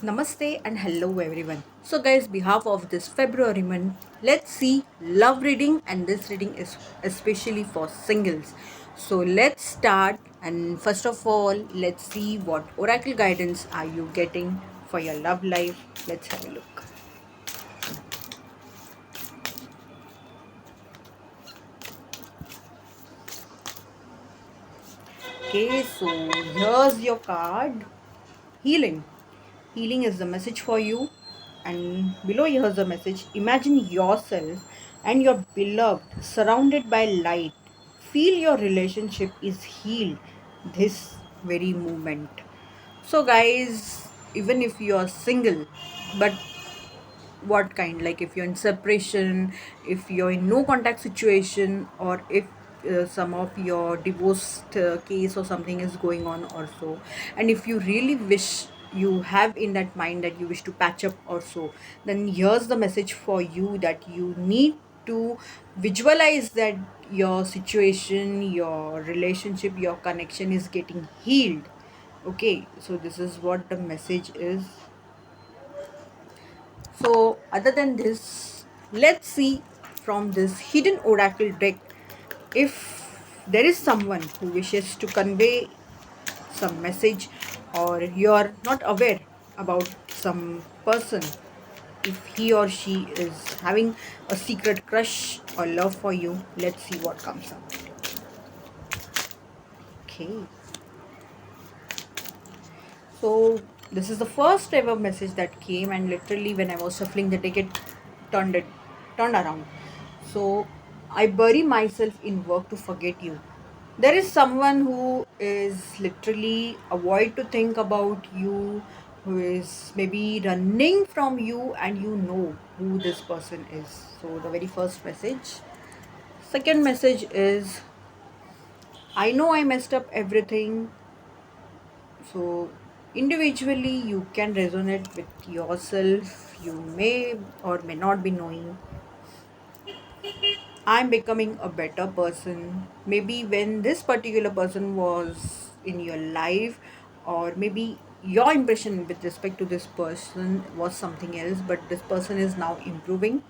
Namaste and hello everyone. So guys, behalf of this February month, let's see love reading, and this reading is especially for singles. So let's start, and first of all, let's see what oracle guidance are you getting for your love life. Let's have a look. Okay, so here's your card. Healing. Healing is the message for you. And below here's the message. Imagine yourself and your beloved surrounded by light. Feel your relationship is healed this very moment. So, guys, even if you're single, but what kind, like if you're in separation, if you're in no contact situation, or if some of your divorced case or something is going on also, and if you really wish, you have in that mind that you wish to patch up or so, then here's the message for you, that you need to visualize that your situation, your relationship, your connection is getting healed. Okay, so this is what the message is. So, other than this, let's see from this hidden oracle deck if there is someone who wishes to convey some message, or you're not aware about some person, if he or she is having a secret crush or love for you. Let's see what comes up. Okay, so this is the first ever message that came, and literally when I was shuffling the deck, it turned around. So I bury myself in work to forget you. There is someone who is literally avoid to think about you, who is maybe running from you, and you know who this person is. So the very first message. Second message is, I know I messed up everything. So individually you can resonate with yourself. You may or may not be knowing, I'm becoming a better person. Maybe when this particular person was in your life, or maybe your impression with respect to this person was something else, but this person is now improving.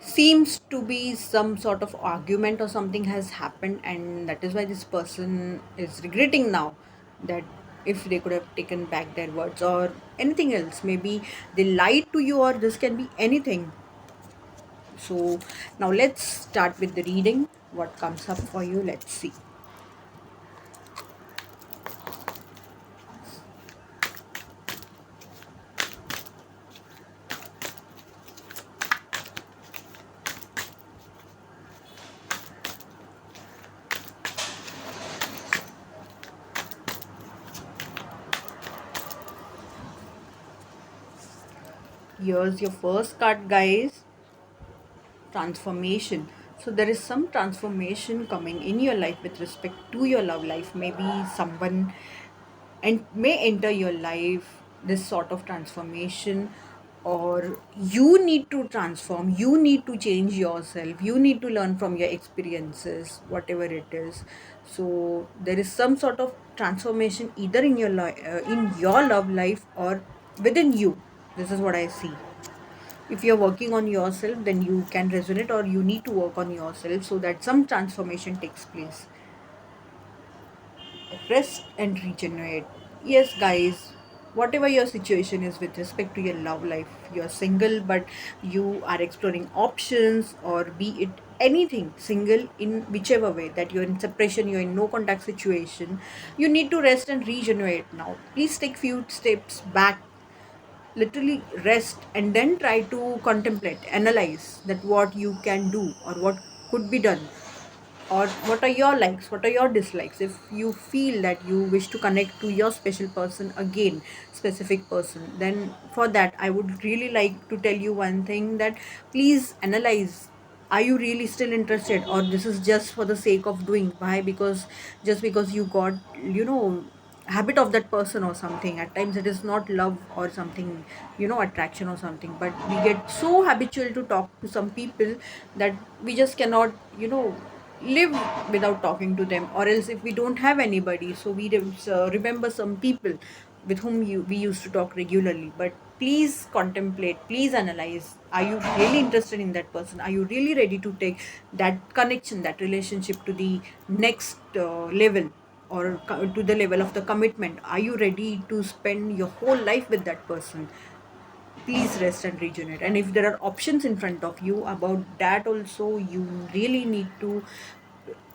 Seems to be some sort of argument or something has happened, and that is why this person is regretting now, that if they could have taken back their words, or anything else. Maybe they lied to you, or this can be anything. So now let's start with the reading. What comes up for you? Let's see. Here's your first card, guys. Transformation. So there is some transformation coming in your life with respect to your love life. Maybe someone and may enter your life, this sort of transformation, or you need to transform, you need to change yourself, you need to learn from your experiences, whatever it is. So there is some sort of transformation either in your in your love life, or within you. This is what I see. If you're working on yourself, then you can resonate, or you need to work on yourself so that some transformation takes place. Rest and regenerate. Yes, guys, whatever your situation is with respect to your love life, you're single but you are exploring options, or be it anything, single in whichever way, that you're in separation, you're in no contact situation, you need to rest and regenerate now. Please take few steps back, literally rest, and then try to contemplate, analyze that what you can do or what could be done, or what are your likes, what are your dislikes. If you feel that you wish to connect to your special person again, specific person, then for that I would really like to tell you one thing, that please analyze, are you really still interested, or this is just for the sake of doing. Why? Because just because you got, habit of that person or something, at times it is not love or something, attraction or something, but we get so habitual to talk to some people that we just cannot, live without talking to them, or else if we don't have anybody, so we remember some people with whom we used to talk regularly. But please contemplate, please analyze, are you really interested in that person? Are you really ready to take that connection, that relationship to the next level, or to the level of the commitment? Are you ready to spend your whole life with that person? Please rest and regenerate. And if there are options in front of you about that also, you really need to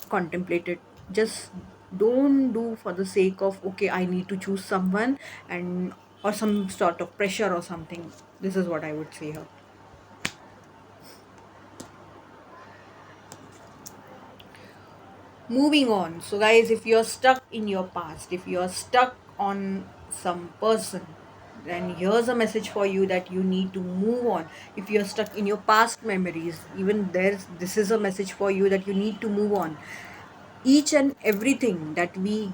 contemplate it. Just don't do for the sake of, okay, I need to choose someone, and or some sort of pressure or something. This is what I would say here. Moving on. So guys, if you're stuck in your past, if you're stuck on some person, then here's a message for you that you need to move on. If you're stuck in your past memories, even there's this is a message for you that you need to move on. Each and everything that we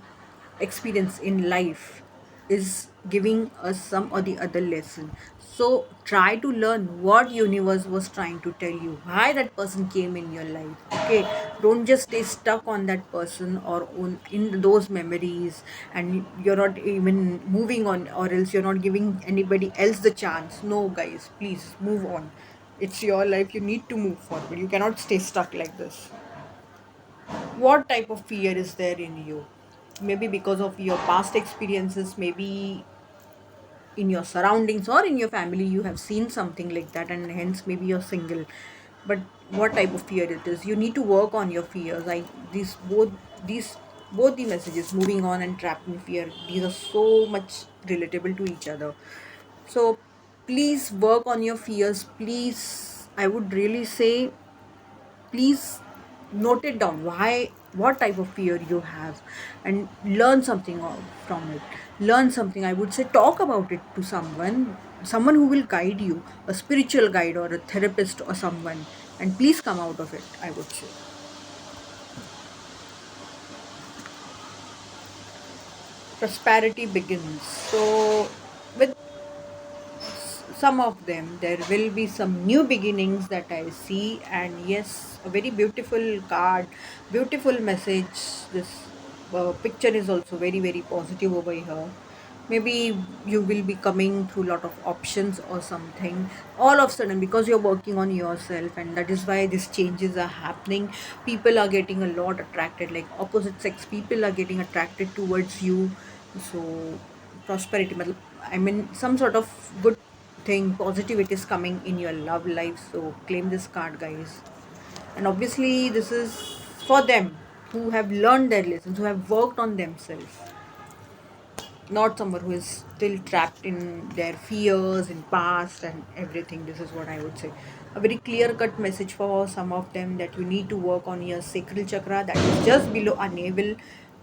experience in life is giving us some or the other lesson. So try to learn what universe was trying to tell you, why that person came in your life. Okay, don't just stay stuck on that person or on in those memories, and you're not even moving on, or else you're not giving anybody else the chance. No guys, please move on. It's your life, you need to move forward. You cannot stay stuck like this. What type of fear is there in you? Maybe because of your past experiences, maybe in your surroundings or in your family you have seen something like that, and hence maybe you're single. But what type of fear it is, you need to work on your fears. Like these both the messages, moving on and trapped in fear, these are so much relatable to each other. So please work on your fears. Please, I would really say, please note it down, why, what type of fear you have, and learn something from it. Learn something, I would say, talk about it to someone who will guide you, a spiritual guide or a therapist or someone, and please come out of it, I would say. Prosperity begins. So with some of them, there will be some new beginnings that I see. And yes, a very beautiful card, beautiful message. This picture is also very very positive over here. Maybe you will be coming through a lot of options or something all of a sudden, because you're working on yourself, and that is why these changes are happening. People are getting a lot attracted, like opposite sex people are getting attracted towards you. So prosperity, I mean some sort of good thing, positivity is coming in your love life. So claim this card, guys. And obviously this is for them who have learned their lessons, who have worked on themselves, not someone who is still trapped in their fears in past and everything. This is what I would say. A very clear cut message for some of them, that you need to work on your sacral chakra, that is just below our navel.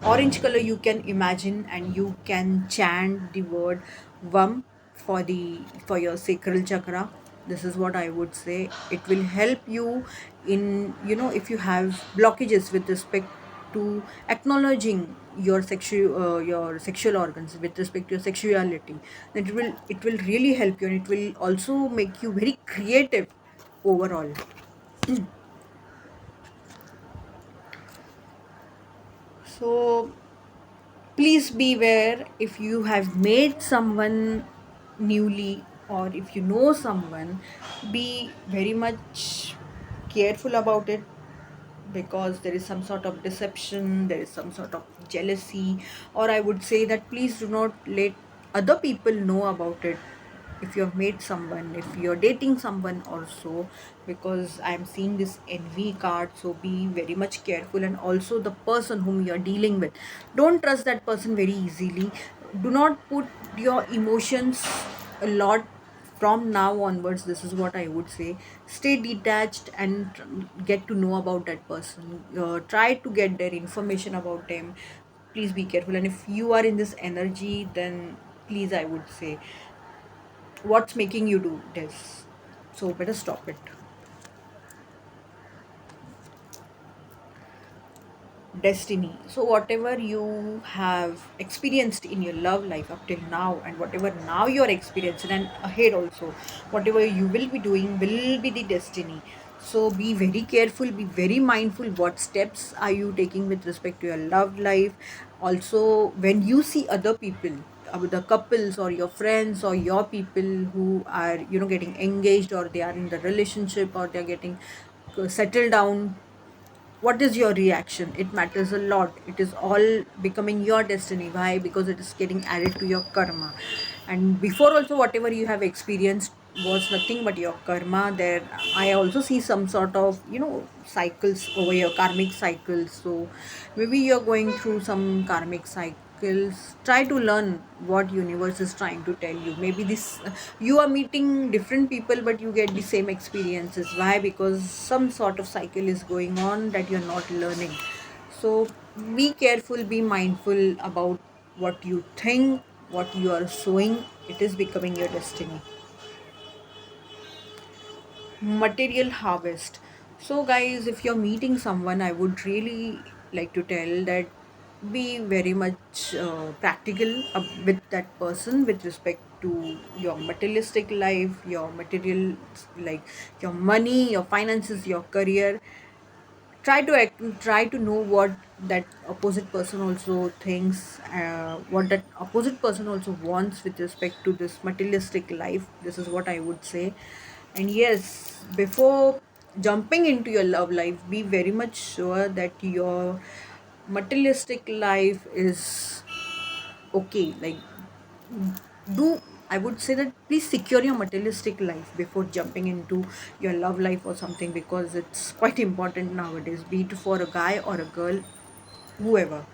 Orange color you can imagine, and you can chant the word vam for the for your sacral chakra. This is what I would say. It will help you in, if you have blockages with respect to acknowledging your sexual organs, with respect to your sexuality, then it will really help you, and it will also make you very creative overall. So please beware, if you have made someone newly, or if you know someone, be very much careful about it, because there is some sort of deception, there is some sort of jealousy, or I would say that please do not let other people know about it. If you have made someone, if you're dating someone also, because I'm seeing this envy card, so be very much careful. And also the person whom you're dealing with, don't trust that person very easily. Do not put your emotions a lot from now onwards. This is what I would say. Stay detached and get to know about that person. Try to get their information about them. Please be careful. And if you are in this energy, then please, I would say, what's making you do this? So better stop it. Destiny. So whatever you have experienced in your love life up till now, and whatever now you're experiencing and ahead also, whatever you will be doing will be the destiny. So be very careful, be very mindful what steps are you taking with respect to your love life. Also, when you see other people, the couples or your friends or your people who are, getting engaged, or they are in the relationship, or they're getting settled down, what is your reaction? It matters a lot. It is all becoming your destiny. Why? Because it is getting added to your karma. And before also, whatever you have experienced was nothing but your karma. There I also see some sort of, cycles over your karmic cycles. So maybe you're going through some karmic cycles. Try to learn what universe is trying to tell you. Maybe this, you are meeting different people but you get the same experiences. Why? Because some sort of cycle is going on that you're not learning. So be careful, be mindful about what you think, what you are sowing. It is becoming your destiny. Material harvest. So guys, if you're meeting someone, I would really like to tell that be very much practical with that person with respect to your materialistic life, your material, like your money, your finances, your career. Try to know what that opposite person also thinks, what that opposite person also wants with respect to this materialistic life. This is what I would say. And yes, before jumping into your love life, be very much sure that your materialistic life is okay. Like, do I would say that please secure your materialistic life before jumping into your love life or something, because it's quite important nowadays, be it for a guy or a girl, whoever.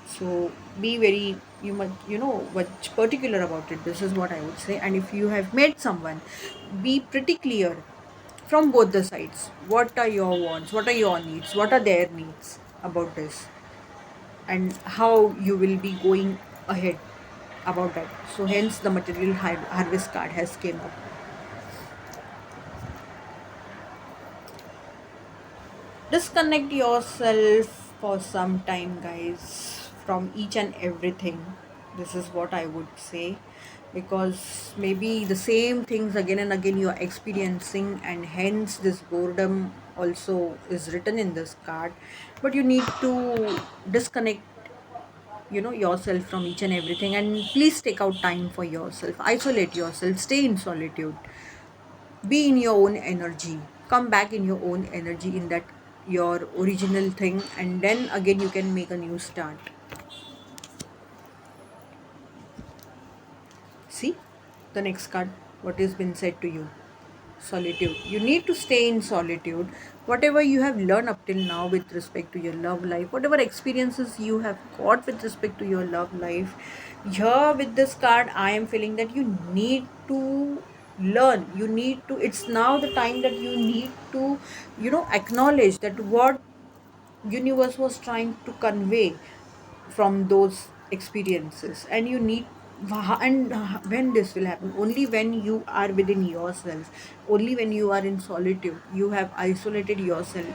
So be very, you must, much particular about it. This is what I would say. And if you have met someone, be pretty clear from both the sides. What are your wants, what are your needs, what are their needs about this, and how you will be going ahead about that. So hence the material harvest card has came up. Disconnect yourself for some time, guys, from each and everything. This is what I would say, because maybe the same things again and again you are experiencing, and hence this boredom also is written in this card. But you need to disconnect, yourself from each and everything, and please take out time for yourself. Isolate yourself, stay in solitude, be in your own energy, come back in your own energy, in that your original thing, and then again you can make a new start. See the next card, what has been said to you. Solitude. You need to stay in solitude. Whatever you have learned up till now with respect to your love life, whatever experiences you have got with respect to your love life, here with this card, I am feeling that you need to learn. You need to, it's now the time that you need to, acknowledge that what universe was trying to convey from those experiences. And you need, and when this will happen, only when you are within yourself, only when you are in solitude, you have isolated yourself,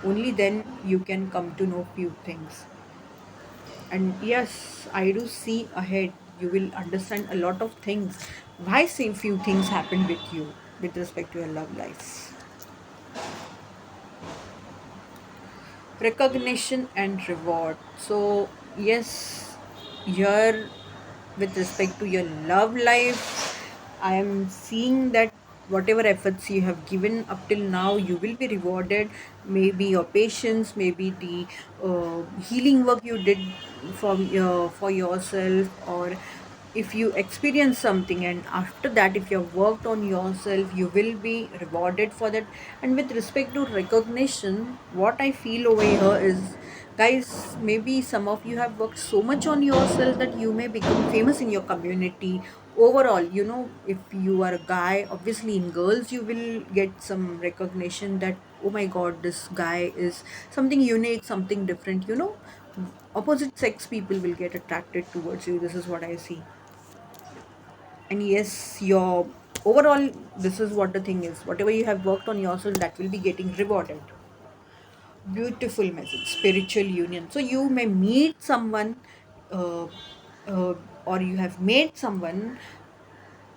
only then you can come to know few things. And yes, I do see ahead, you will understand a lot of things, why same few things happen with you with respect to your love life. Recognition and reward. So yes, here with respect to your love life, I am seeing that whatever efforts you have given up till now, you will be rewarded. Maybe your patience, maybe the healing work you did for yourself, or if you experience something and after that if you have worked on yourself, you will be rewarded for that. And with respect to recognition, what I feel over here is, guys, maybe some of you have worked so much on yourself that you may become famous in your community. Overall, if you are a guy, obviously in girls you will get some recognition that, oh my god, this guy is something unique, something different. Opposite sex people will get attracted towards you. This is what I see. And yes, your overall, this is what the thing is, whatever you have worked on yourself, that will be getting rewarded. Beautiful message, spiritual union. So you may meet someone, uh, uh, or you have made someone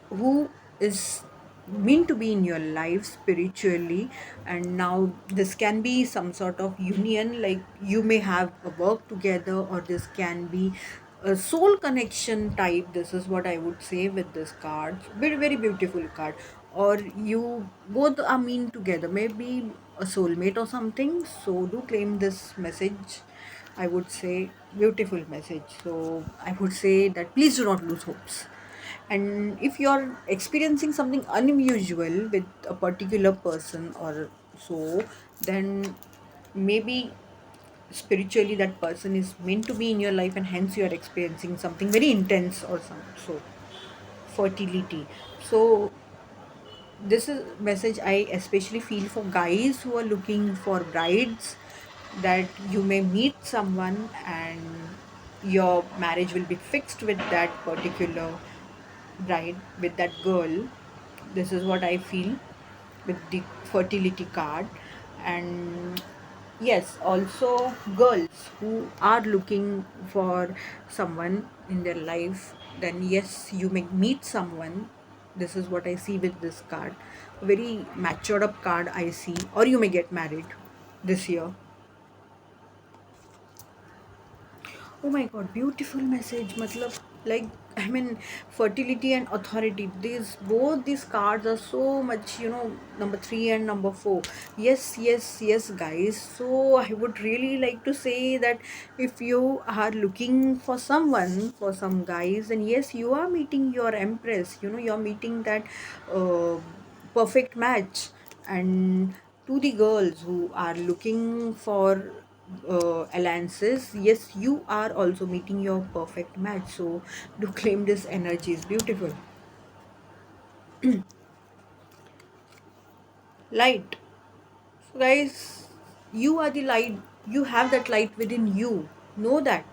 who is meant to be in your life spiritually. And now this can be some sort of union, like you may have a work together, or this can be a soul connection type. This is what I would say with this card. Very, very beautiful card. Or you both are mean together, maybe a soulmate or something. So do claim this message. I would say beautiful message. So I would say that please do not lose hopes. And if you're experiencing something unusual with a particular person or so, then maybe spiritually that person is meant to be in your life, and hence you are experiencing something very intense or some so fertility. So this is message I especially feel for guys who are looking for brides, that you may meet someone and your marriage will be fixed with that particular bride, with that girl. This is what I feel with the fertility card. And yes, also girls who are looking for someone in their life, then yes, you may meet someone. This is what I see with this card. A very matured up card I see. Or you may get married this year. Oh my god, beautiful message. Matlab, like, I mean, fertility and authority. These both these cards are so much, number three and number four. Yes, yes, yes, guys. So I would really like to say that if you are looking for someone, for some guys, then yes, you are meeting your empress. You're meeting that uh, perfect match. And to the girls who are looking for alliances, yes, you are also meeting your perfect match. So to claim this energy is beautiful. Light. So guys, you are the light. You have that light within you. Know that.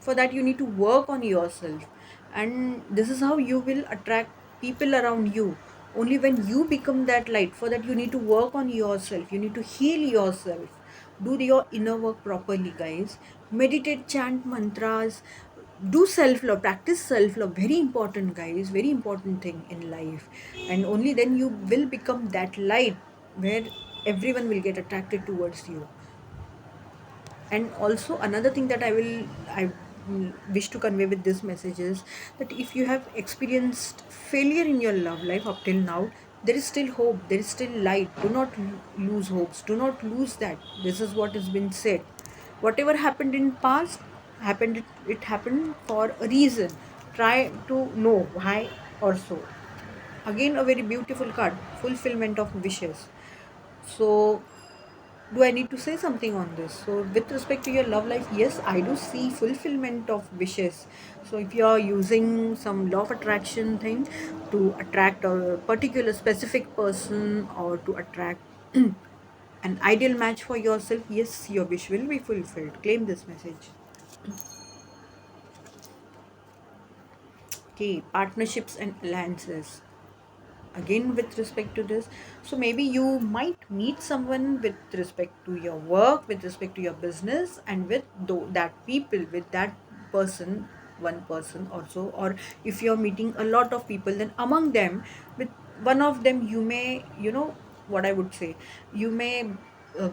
For that you need to work on yourself. And this is how you will attract people around you. Only when you become that light. For that you need to work on yourself. You need to heal yourself. Do your inner work properly, guys. Meditate, chant mantras, do self love, practice self love. Very important, guys. Very important thing in life. And only then you will become that light where everyone will get attracted towards you. And also another thing that I wish to convey with this message is that if you have experienced failure in your love life up till now, there is still hope, there is still light. Do not lose hopes, do not lose that. This is what has been said. Whatever happened in past happened, it happened for a reason. Try to know why. Or so again, a very beautiful card, fulfillment of wishes. So do I need to say something on this? So, with respect to your love life, yes, I do see fulfillment of wishes. So, if you are using some law of attraction thing to attract a particular specific person, or to attract an ideal match for yourself, yes, your wish will be fulfilled. Claim this message. Okay, partnerships and alliances. Again, with respect to this, so maybe you might meet someone with respect to your work, with respect to your business, and with that people, with that person, one person also. Or if you're meeting a lot of people, then among them, with one of them, you may, what I would say, you may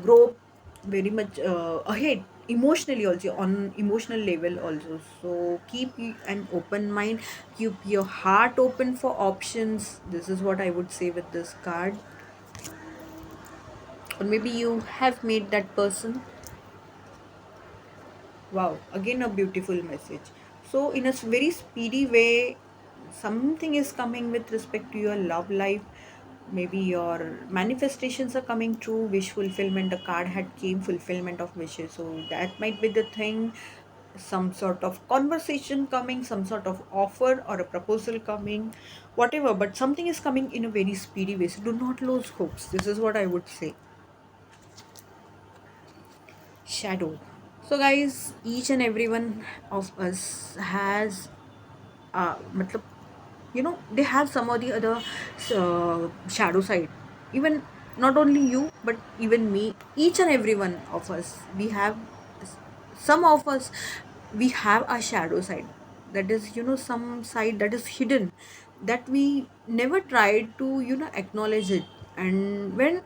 grow very much ahead emotionally, also on emotional level also. So keep an open mind, keep your heart open for options. This is what I would say with this card. Or maybe you have made that person. Wow, again a beautiful message. So in a very speedy way, something is coming with respect to your love life. Maybe your manifestations are coming true. Wish fulfillment, the card had came fulfillment of wishes. So that might be the thing. Some sort of conversation coming, some sort of offer or a proposal coming, whatever, but something is coming in a very speedy way. So do not lose hopes. This is what I would say. Shadow. So guys, each and every one of us has matlab, they have some or the other shadow side. Even not only you, but even me, each and every one of us, we have, some of us, we have a shadow side. That is, some side that is hidden, that we never tried to acknowledge it. And when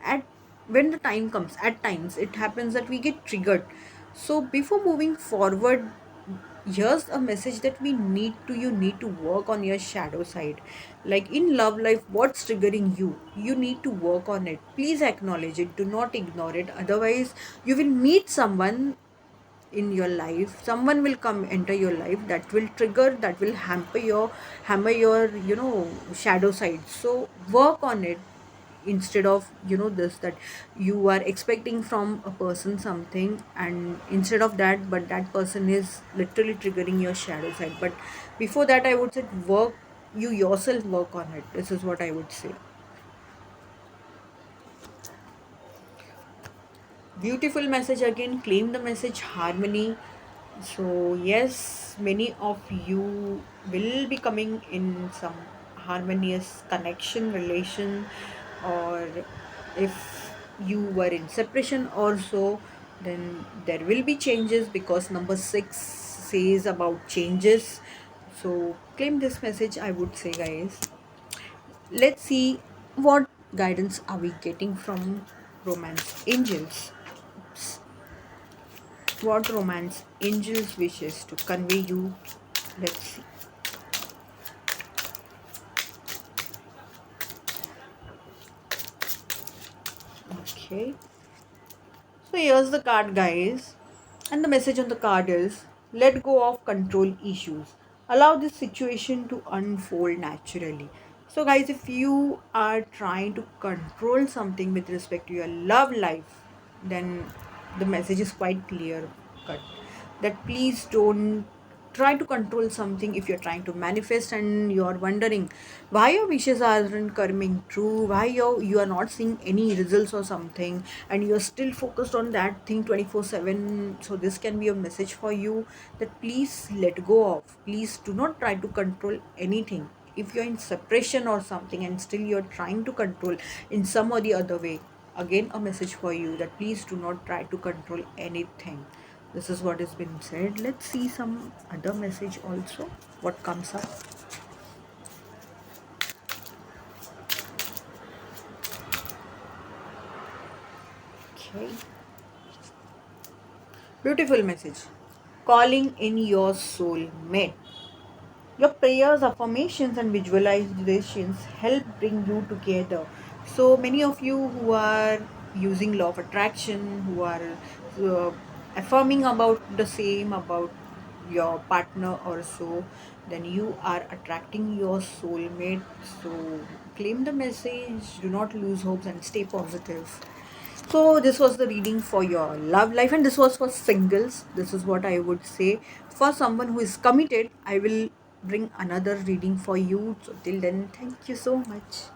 the time comes, at times it happens that we get triggered. So before moving forward, here's a message that you need to work on your shadow side. Like in love life, what's triggering you, you need to work on it. Please acknowledge it, do not ignore it. Otherwise you will meet someone in your life, someone will come enter your life that will trigger, that will hammer your shadow side. So work on it, instead of this, that you are expecting from a person something, and instead of that, but that person is literally triggering your shadow side. But before that, I would say, work, you yourself work on it. This is what I would say. Beautiful message again. Claim the message, harmony. So, yes, many of you will be coming in some harmonious connection, relation, or if you were in separation also, then there will be changes, because number 6 says about changes. So, claim this message, I would say, guys. Let's see what guidance are we getting from romance angels. What romance angels wishes to convey you. Let's see. Okay. So here's the card, guys. And the message on the card is, let go of control issues. Allow this situation to unfold naturally. So, guys, if you are trying to control something with respect to your love life, then the message is quite clear cut, that please don't try to control something. If you're trying to manifest and you're wondering why your wishes aren't coming true, why you are not seeing any results or something, and you're still focused on that thing 24/7, so this can be a message for you, that please let go of, please do not try to control anything. If you're in separation or something and still you're trying to control in some or the other way, again a message for you, that please do not try to control anything. This is what has been said. Let's see some other message also, what comes up. Okay. Beautiful message. Calling in your soul mate. Your prayers, affirmations, and visualizations help bring you together. So many of you who are using law of attraction, who are uh, affirming about the same, about your partner or so, then you are attracting your soulmate. So claim the message, do not lose hopes, and stay positive. So this was the reading for your love life, and this was for singles. This is what I would say. For someone who is committed, I will bring another reading for you. So till then, thank you so much.